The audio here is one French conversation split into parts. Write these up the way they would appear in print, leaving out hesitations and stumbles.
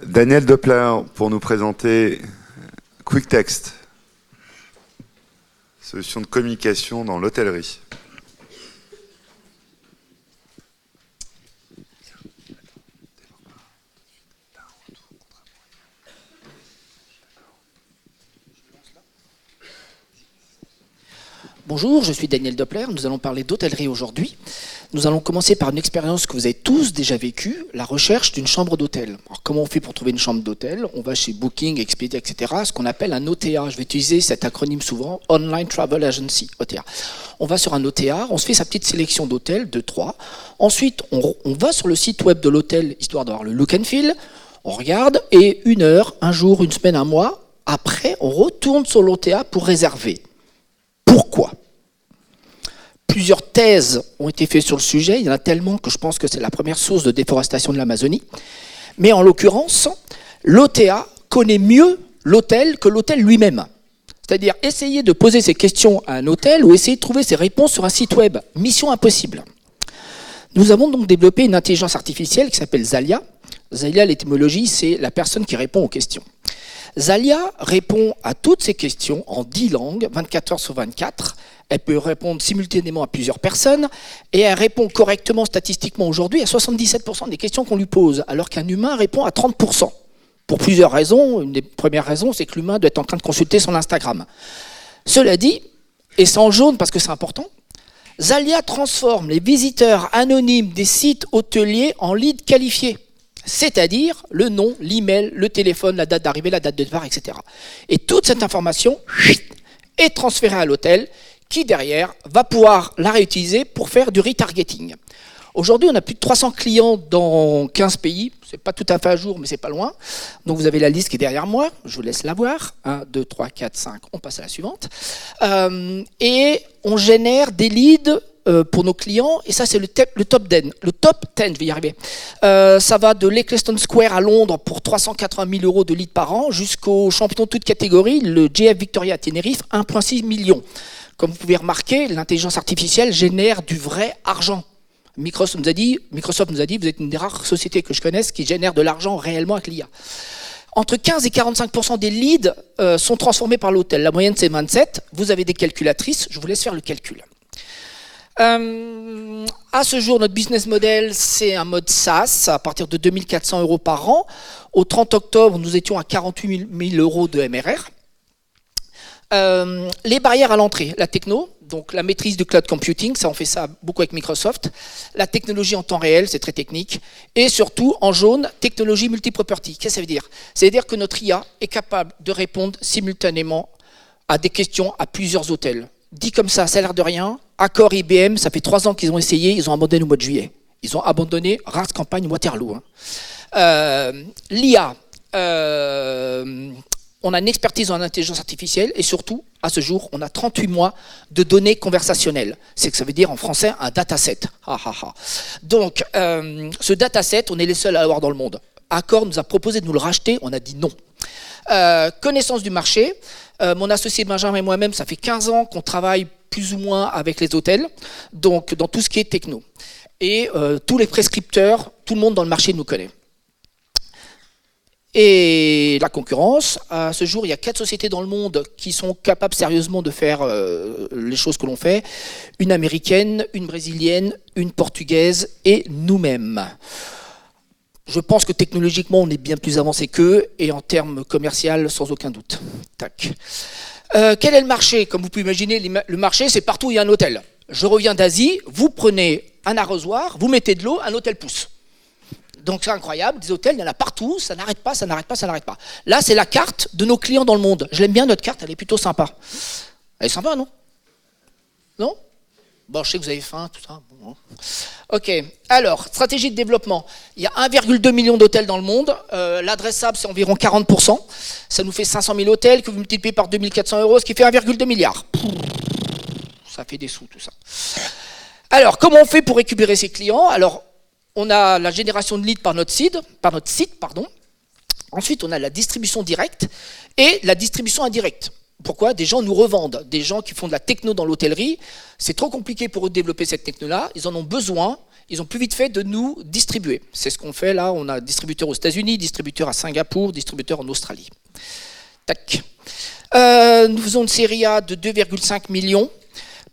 Daniel Doppler pour nous présenter QuickText, solution de communication dans l'hôtellerie. Bonjour, je suis Daniel Doppler, nous allons parler d'hôtellerie aujourd'hui. Nous allons commencer par une expérience que vous avez tous déjà vécue, la recherche d'une chambre d'hôtel. Alors comment on fait pour trouver une chambre d'hôtel? On va chez Booking, Expedia, etc., ce qu'on appelle un OTA. Je vais utiliser cet acronyme souvent, Online Travel Agency, OTA. On va sur un OTA, on se fait sa petite sélection d'hôtels, 2, 3. Ensuite, on va sur le site web de l'hôtel, histoire d'avoir le look and feel. On regarde, et 1 heure, 1 jour, 1 semaine, 1 mois, après, on retourne sur l'OTA pour réserver. Pourquoi? Plusieurs thèses ont été faites sur le sujet, il y en a tellement que je pense que c'est la première source de déforestation de l'Amazonie. Mais en l'occurrence, l'OTA connaît mieux l'hôtel que l'hôtel lui-même. C'est-à-dire essayer de poser ces questions à un hôtel ou essayer de trouver ces réponses sur un site web. Mission impossible. Nous avons donc développé une intelligence artificielle qui s'appelle Zalia. Zalia, l'étymologie, c'est la personne qui répond aux questions. Zalia répond à toutes ces questions en 10 langues, 24 heures sur 24. Elle peut répondre simultanément à plusieurs personnes et elle répond correctement statistiquement aujourd'hui à 77% des questions qu'on lui pose, alors qu'un humain répond à 30%. Pour plusieurs raisons. Une des premières raisons, c'est que l'humain doit être en train de consulter son Instagram. Cela dit, et c'est en jaune parce que c'est important, Zalia transforme les visiteurs anonymes des sites hôteliers en leads qualifiés. C'est-à-dire le nom, l'email, le téléphone, la date d'arrivée, la date de départ, etc. Et toute cette information est transférée à l'hôtel qui, derrière, va pouvoir la réutiliser pour faire du retargeting. Aujourd'hui, on a plus de 300 clients dans 15 pays. C'est pas tout à fait à jour, mais c'est pas loin. Donc, vous avez la liste qui est derrière moi. Je vous laisse la voir. 1, 2, 3, 4, 5. On passe à la suivante. Et on génère des leads pour nos clients, et ça c'est le top 10, je vais y arriver. Ça va de l'Eccleston Square à Londres pour 380 000 euros de leads par an, jusqu'au champion de toute catégorie, le JF Victoria à Tenerife, 1,6 million. Comme vous pouvez remarquer, l'intelligence artificielle génère du vrai argent. Microsoft nous a dit, vous êtes une des rares sociétés que je connaisse qui génère de l'argent réellement avec l'IA. Entre 15 et 45% des leads sont transformés par l'hôtel. La moyenne c'est 27. Vous avez des calculatrices, je vous laisse faire le calcul. À ce jour, notre business model, c'est un mode SaaS à partir de 2 400 euros par an. Au 30 octobre, nous étions à 48 000 euros de MRR. Les barrières à l'entrée, la techno, donc la maîtrise du cloud computing, ça on fait ça beaucoup avec Microsoft. La technologie en temps réel, c'est très technique. Et surtout, en jaune, technologie multi-property. Qu'est-ce que ça veut dire? C'est-à-dire que notre IA est capable de répondre simultanément à des questions à plusieurs hôtels. Dit comme ça a l'air de rien. Accor IBM, ça fait 3 ans qu'ils ont essayé, ils ont abandonné au mois de juillet. Ils ont abandonné Reims Campagne Waterloo. L'IA, on a une expertise en intelligence artificielle et surtout, à ce jour, on a 38 mois de données conversationnelles. C'est que ça veut dire en français un dataset. Donc, ce dataset, on est les seuls à l'avoir dans le monde. Accor nous a proposé de nous le racheter, on a dit non. Connaissance du marché. Mon associé Benjamin et moi-même, ça fait 15 ans qu'on travaille plus ou moins avec les hôtels, donc dans tout ce qui est techno. Et tous les prescripteurs, tout le monde dans le marché nous connaît. Et la concurrence, à ce jour, il y a 4 sociétés dans le monde qui sont capables sérieusement de faire les choses que l'on fait. Une américaine, une brésilienne, une portugaise et nous-mêmes. Je pense que technologiquement, on est bien plus avancé qu'eux, et en termes commerciaux, sans aucun doute. Tac. Quel est le marché? Comme vous pouvez imaginer, le marché, c'est partout où il y a un hôtel. Je reviens d'Asie, vous prenez un arrosoir, vous mettez de l'eau, un hôtel pousse. Donc c'est incroyable, des hôtels, il y en a partout, ça n'arrête pas, ça n'arrête pas, ça n'arrête pas. Là, c'est la carte de nos clients dans le monde. Je l'aime bien, notre carte, elle est plutôt sympa. Elle est sympa, non? Non? Bon, je sais que vous avez faim, tout ça. Bon. Ok, alors, stratégie de développement. Il y a 1,2 million d'hôtels dans le monde. L'adressable, c'est environ 40%. Ça nous fait 500 000 hôtels que vous multipliez par 2 400 euros, ce qui fait 1,2 milliard. Ça fait des sous, tout ça. Alors, comment on fait pour récupérer ces clients? Alors, on a la génération de leads par notre site. Ensuite, on a la distribution directe et la distribution indirecte. Pourquoi? Des gens nous revendent, des gens qui font de la techno dans l'hôtellerie. C'est trop compliqué pour eux de développer cette techno-là. Ils en ont besoin. ils ont plus vite fait de nous distribuer. C'est ce qu'on fait là, on a distributeur aux États-Unis, distributeur à Singapour, distributeur en Australie. Tac. Nous faisons une série A de 2,5 millions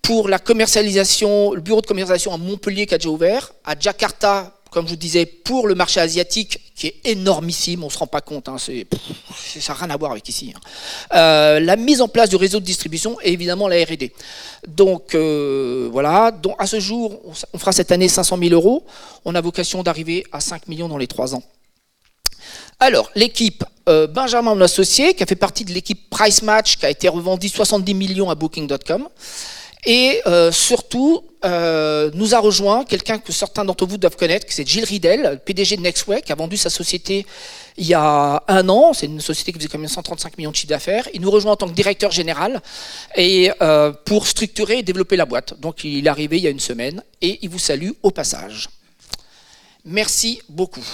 pour la commercialisation, le bureau de commercialisation à Montpellier qui a déjà ouvert, à Jakarta, comme je vous disais, pour le marché asiatique qui est énormissime, on ne se rend pas compte, hein, ça n'a rien à voir avec ici. Hein. La mise en place du réseau de distribution et évidemment la R&D. Donc voilà, donc, à ce jour, on fera cette année 500 000 €. On a vocation d'arriver à 5 millions dans les 3 ans. Alors, l'équipe Benjamin, mon associé, qui a fait partie de l'équipe Price Match, qui a été revendue 70 millions à Booking.com. Et surtout, nous a rejoint quelqu'un que certains d'entre vous doivent connaître, c'est Gilles Ridel, le PDG de Nextway, qui a vendu sa société il y a 1 an. C'est une société qui faisait quand même 135 millions de chiffre d'affaires. Il nous rejoint en tant que directeur général et pour structurer et développer la boîte. Donc il est arrivé il y a 1 semaine et il vous salue au passage. Merci beaucoup.